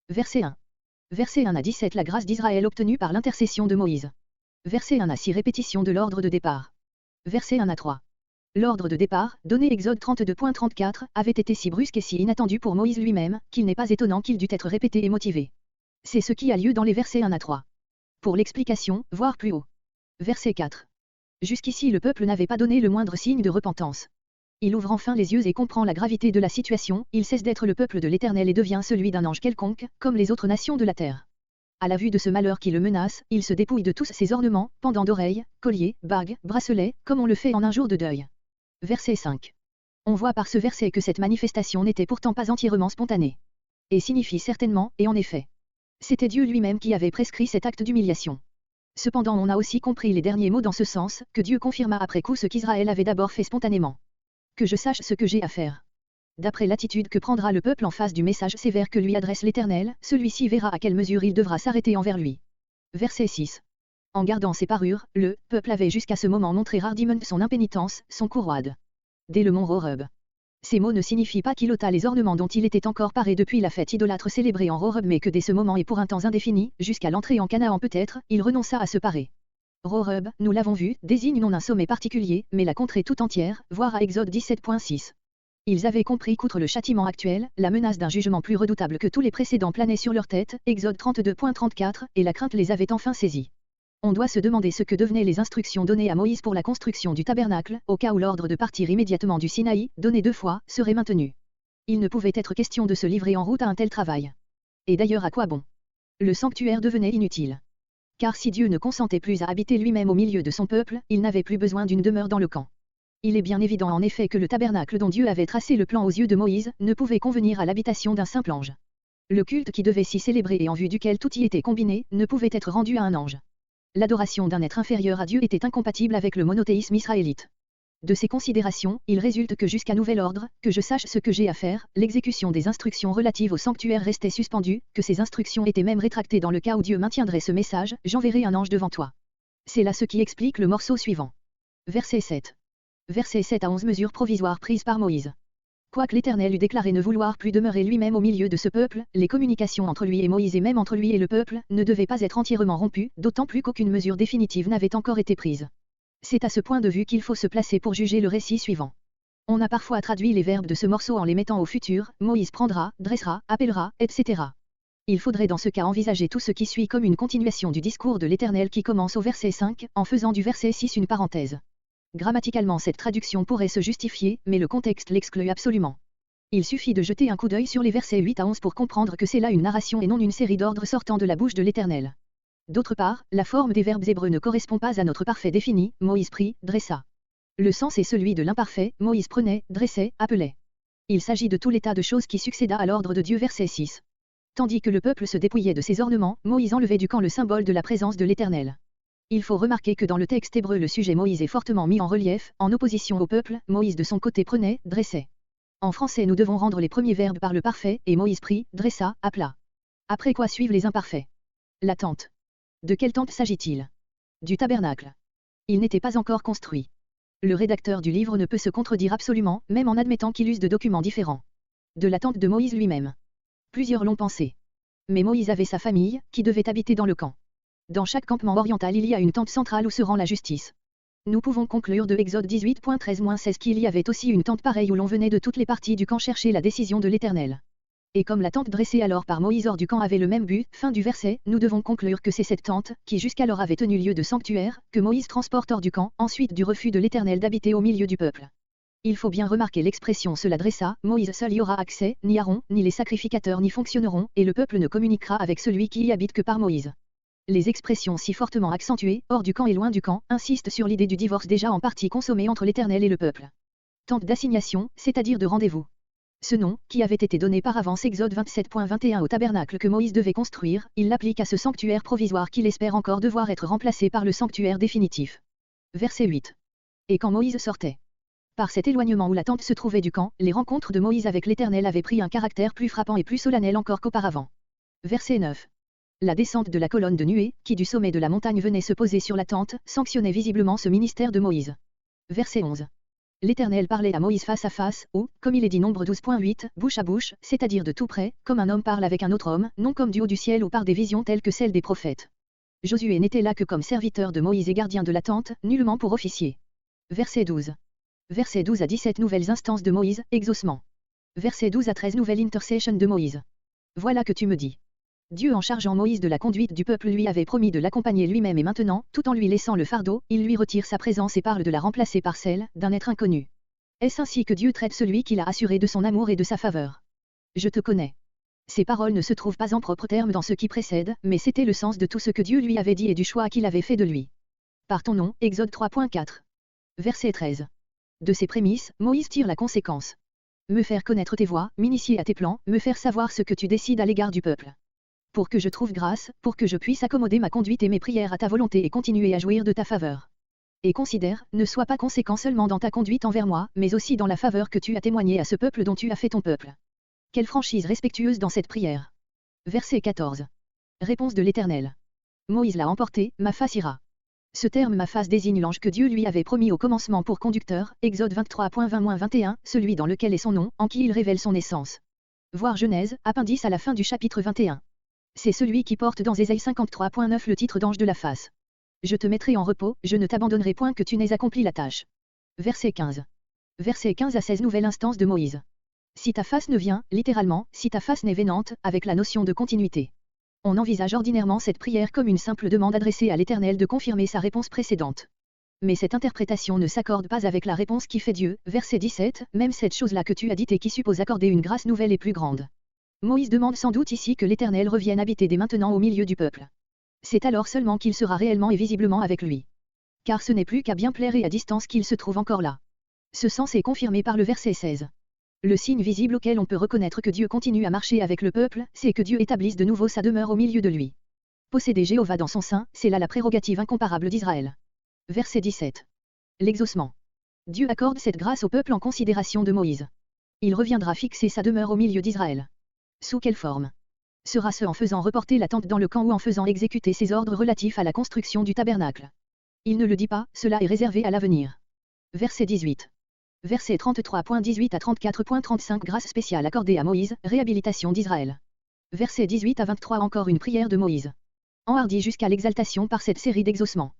Verset 1. Verset 1 à 17 La grâce d'Israël obtenue par l'intercession de Moïse. Verset 1 à 6 Répétition de l'ordre de départ. Verset 1 à 3. L'ordre de départ, donné Exode 32.34, avait été si brusque et si inattendu pour Moïse lui-même, qu'il n'est pas étonnant qu'il dût être répété et motivé. C'est ce qui a lieu dans les versets 1 à 3. Pour l'explication, voir plus haut. Verset 4. Jusqu'ici le peuple n'avait pas donné le moindre signe de repentance. Il ouvre enfin les yeux et comprend la gravité de la situation, il cesse d'être le peuple de l'Éternel et devient celui d'un ange quelconque, comme les autres nations de la terre. À la vue de ce malheur qui le menace, il se dépouille de tous ses ornements, pendants d'oreilles, colliers, bagues, bracelets, comme on le fait en un jour de deuil. Verset 5. On voit par ce verset que cette manifestation n'était pourtant pas entièrement spontanée. Et signifie certainement, et en effet. C'était Dieu lui-même qui avait prescrit cet acte d'humiliation. Cependant on a aussi compris les derniers mots dans ce sens, que Dieu confirma après coup ce qu'Israël avait d'abord fait spontanément. Que je sache ce que j'ai à faire. D'après l'attitude que prendra le peuple en face du message sévère que lui adresse l'Éternel, celui-ci verra à quelle mesure il devra s'arrêter envers lui. Verset 6. En gardant ses parures, le peuple avait jusqu'à ce moment montré hardiment son impénitence, son courroide. Dès le mont Horeb. Ces mots ne signifient pas qu'il ôta les ornements dont il était encore paré depuis la fête idolâtre célébrée en Horeb, mais que dès ce moment et pour un temps indéfini, jusqu'à l'entrée en Canaan peut-être, il renonça à se parer. Horeb, nous l'avons vu, désigne non un sommet particulier, mais la contrée tout entière, voire à Exode 17.6. Ils avaient compris qu'outre le châtiment actuel, la menace d'un jugement plus redoutable que tous les précédents planait sur leur tête, Exode 32.34, et la crainte les avait enfin saisis. On doit se demander ce que devenaient les instructions données à Moïse pour la construction du tabernacle, au cas où l'ordre de partir immédiatement du Sinaï, donné 2 fois, serait maintenu. Il ne pouvait être question de se livrer en route à un tel travail. Et d'ailleurs à quoi bon? Le sanctuaire devenait inutile. Car si Dieu ne consentait plus à habiter lui-même au milieu de son peuple, il n'avait plus besoin d'une demeure dans le camp. Il est bien évident en effet que le tabernacle dont Dieu avait tracé le plan aux yeux de Moïse, ne pouvait convenir à l'habitation d'un simple ange. Le culte qui devait s'y célébrer et en vue duquel tout y était combiné, ne pouvait être rendu à un ange. L'adoration d'un être inférieur à Dieu était incompatible avec le monothéisme israélite. De ces considérations, il résulte que jusqu'à nouvel ordre, que je sache ce que j'ai à faire, l'exécution des instructions relatives au sanctuaire restait suspendue, que ces instructions étaient même rétractées dans le cas où Dieu maintiendrait ce message, j'enverrai un ange devant toi. C'est là ce qui explique le morceau suivant. Verset 7. Verset 7 à 11 Mesures provisoires prises par Moïse. Quoique l'Éternel eût déclaré ne vouloir plus demeurer lui-même au milieu de ce peuple, les communications entre lui et Moïse et même entre lui et le peuple, ne devaient pas être entièrement rompues, d'autant plus qu'aucune mesure définitive n'avait encore été prise. C'est à ce point de vue qu'il faut se placer pour juger le récit suivant. On a parfois traduit les verbes de ce morceau en les mettant au futur, Moïse prendra, dressera, appellera, etc. Il faudrait dans ce cas envisager tout ce qui suit comme une continuation du discours de l'Éternel qui commence au verset 5, en faisant du verset 6 une parenthèse. Grammaticalement cette traduction pourrait se justifier, mais le contexte l'exclut absolument. Il suffit de jeter un coup d'œil sur les versets 8 à 11 pour comprendre que c'est là une narration et non une série d'ordres sortant de la bouche de l'Éternel. D'autre part, la forme des verbes hébreux ne correspond pas à notre parfait défini, Moïse prit, dressa. Le sens est celui de l'imparfait, Moïse prenait, dressait, appelait. Il s'agit de tout l'état de choses qui succéda à l'ordre de Dieu verset 6. Tandis que le peuple se dépouillait de ses ornements, Moïse enlevait du camp le symbole de la présence de l'Éternel. Il faut remarquer que dans le texte hébreu le sujet Moïse est fortement mis en relief, en opposition au peuple, Moïse de son côté prenait, dressait. En français nous devons rendre les premiers verbes par le parfait, et Moïse prit, dressa, appela. Après quoi suivent les imparfaits. La tente. De quelle tente s'agit-il? Du tabernacle. Il n'était pas encore construit. Le rédacteur du livre ne peut se contredire absolument, même en admettant qu'il use de documents différents. De la tente de Moïse lui-même. Plusieurs l'ont pensé. Mais Moïse avait sa famille, qui devait habiter dans le camp. Dans chaque campement oriental il y a une tente centrale où se rend la justice. Nous pouvons conclure de Exode 18.13-16 qu'il y avait aussi une tente pareille où l'on venait de toutes les parties du camp chercher la décision de l'Éternel. Et comme la tente dressée alors par Moïse hors du camp avait le même but, fin du verset, nous devons conclure que c'est cette tente, qui jusqu'alors avait tenu lieu de sanctuaire, que Moïse transporte hors du camp, ensuite du refus de l'Éternel d'habiter au milieu du peuple. Il faut bien remarquer l'expression cela dressa, Moïse seul y aura accès, ni Aaron, ni les sacrificateurs n'y fonctionneront, et le peuple ne communiquera avec celui qui y habite que par Moïse. Les expressions si fortement accentuées, hors du camp et loin du camp, insistent sur l'idée du divorce déjà en partie consommé entre l'Éternel et le peuple. Tente d'assignation, c'est-à-dire de rendez-vous. Ce nom, qui avait été donné par avance Exode 27.21 au tabernacle que Moïse devait construire, il l'applique à ce sanctuaire provisoire qu'il espère encore devoir être remplacé par le sanctuaire définitif. Verset 8. Et quand Moïse sortait. Par cet éloignement où la tente se trouvait du camp, les rencontres de Moïse avec l'Éternel avaient pris un caractère plus frappant et plus solennel encore qu'auparavant. Verset 9. La descente de la colonne de nuée, qui du sommet de la montagne venait se poser sur la tente, sanctionnait visiblement ce ministère de Moïse. Verset 11. L'Éternel parlait à Moïse face à face, ou, comme il est dit Nombre 12.8, bouche à bouche, c'est-à-dire de tout près, comme un homme parle avec un autre homme, non comme du haut du ciel ou par des visions telles que celles des prophètes. Josué n'était là que comme serviteur de Moïse et gardien de la tente, nullement pour officier. Verset 12. Verset 12 à 17 nouvelles instances de Moïse, exaucement. Verset 12 à 13 nouvelles intercession de Moïse. Voilà que tu me dis. Dieu en chargeant Moïse de la conduite du peuple lui avait promis de l'accompagner lui-même et maintenant, tout en lui laissant le fardeau, il lui retire sa présence et parle de la remplacer par celle d'un être inconnu. Est-ce ainsi que Dieu traite celui qu'il a assuré de son amour et de sa faveur? Je te connais. Ces paroles ne se trouvent pas en propres termes dans ce qui précède, mais c'était le sens de tout ce que Dieu lui avait dit et du choix qu'il avait fait de lui. Par ton nom, Exode 3.4. Verset 13. De ces prémices, Moïse tire la conséquence. Me faire connaître tes voies, m'initier à tes plans, me faire savoir ce que tu décides à l'égard du peuple. Pour que je trouve grâce, pour que je puisse accommoder ma conduite et mes prières à ta volonté et continuer à jouir de ta faveur. Et considère, ne sois pas conséquent seulement dans ta conduite envers moi, mais aussi dans la faveur que tu as témoignée à ce peuple dont tu as fait ton peuple. Quelle franchise respectueuse dans cette prière. Verset 14. Réponse de l'Éternel. Moïse l'a emporté, ma face ira. Ce terme ma face désigne l'ange que Dieu lui avait promis au commencement pour conducteur, Exode 23.20-21, celui dans lequel est son nom, en qui il révèle son essence. Voir Genèse, appendice à la fin du chapitre 21. C'est celui qui porte dans Ésaïe 53.9 le titre d'ange de la face. Je te mettrai en repos, je ne t'abandonnerai point que tu n'aies accompli la tâche. Verset 15. Verset 15 à 16 nouvelle instance de Moïse. Si ta face ne vient, littéralement, si ta face n'est venante, avec la notion de continuité. On envisage ordinairement cette prière comme une simple demande adressée à l'Éternel de confirmer sa réponse précédente. Mais cette interprétation ne s'accorde pas avec la réponse qui fait Dieu, verset 17, même cette chose-là que tu as dite et qui suppose accorder une grâce nouvelle et plus grande. Moïse demande sans doute ici que l'Éternel revienne habiter dès maintenant au milieu du peuple. C'est alors seulement qu'il sera réellement et visiblement avec lui. Car ce n'est plus qu'à bien plaire et à distance qu'il se trouve encore là. Ce sens est confirmé par le verset 16. Le signe visible auquel on peut reconnaître que Dieu continue à marcher avec le peuple, c'est que Dieu établisse de nouveau sa demeure au milieu de lui. Posséder Jéhovah dans son sein, c'est là la prérogative incomparable d'Israël. Verset 17. L'exaucement. Dieu accorde cette grâce au peuple en considération de Moïse. Il reviendra fixer sa demeure au milieu d'Israël. Sous quelle forme? Sera-ce en faisant reporter la tente dans le camp ou en faisant exécuter ses ordres relatifs à la construction du tabernacle? Il ne le dit pas, cela est réservé à l'avenir. Verset 18. Verset 33.18 à 34.35 Grâce spéciale accordée à Moïse, réhabilitation d'Israël. Verset 18 à 23 Encore une prière de Moïse. Enhardi jusqu'à l'exaltation par cette série d'exaucements.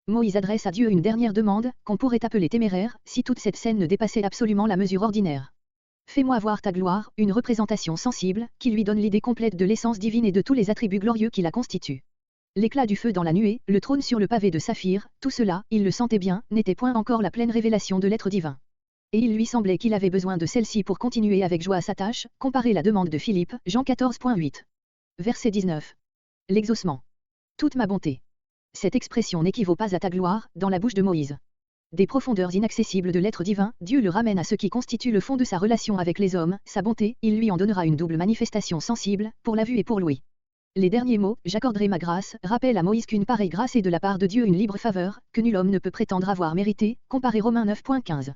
Moïse adresse à Dieu une dernière demande, qu'on pourrait appeler téméraire, si toute cette scène ne dépassait absolument la mesure ordinaire. Fais-moi voir ta gloire, une représentation sensible, qui lui donne l'idée complète de l'essence divine et de tous les attributs glorieux qui la constituent. L'éclat du feu dans la nuée, le trône sur le pavé de saphir, tout cela, il le sentait bien, n'était point encore la pleine révélation de l'être divin. Et il lui semblait qu'il avait besoin de celle-ci pour continuer avec joie sa tâche, comparer la demande de Philippe, Jean 14.8. Verset 19. L'exaucement. Toute ma bonté. Cette expression n'équivaut pas à ta gloire, dans la bouche de Moïse. Des profondeurs inaccessibles de l'être divin, Dieu le ramène à ce qui constitue le fond de sa relation avec les hommes, sa bonté, il lui en donnera une double manifestation sensible, pour la vue et pour l'ouïe. Les derniers mots, j'accorderai ma grâce, rappellent à Moïse qu'une pareille grâce est de la part de Dieu une libre faveur, que nul homme ne peut prétendre avoir mérité, comparé Romains 9.15.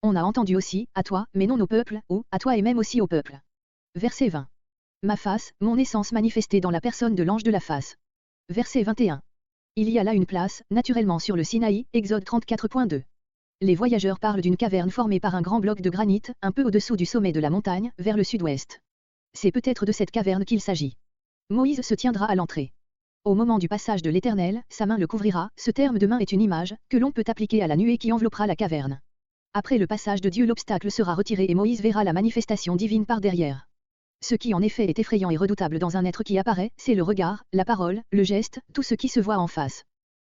On a entendu aussi, à toi, mais non au peuple, ou, à toi et même aussi au peuple. Verset 20. Ma face, mon essence manifestée dans la personne de l'ange de la face. Verset 21. Il y a là une place, naturellement sur le Sinaï, Exode 34.2. Les voyageurs parlent d'une caverne formée par un grand bloc de granit, un peu au-dessous du sommet de la montagne, vers le sud-ouest. C'est peut-être de cette caverne qu'il s'agit. Moïse se tiendra à l'entrée. Au moment du passage de l'Éternel, sa main le couvrira, ce terme de main est une image, que l'on peut appliquer à la nuée qui enveloppera la caverne. Après le passage de Dieu l'obstacle sera retiré et Moïse verra la manifestation divine par derrière. Ce qui en effet est effrayant et redoutable dans un être qui apparaît, c'est le regard, la parole, le geste, tout ce qui se voit en face.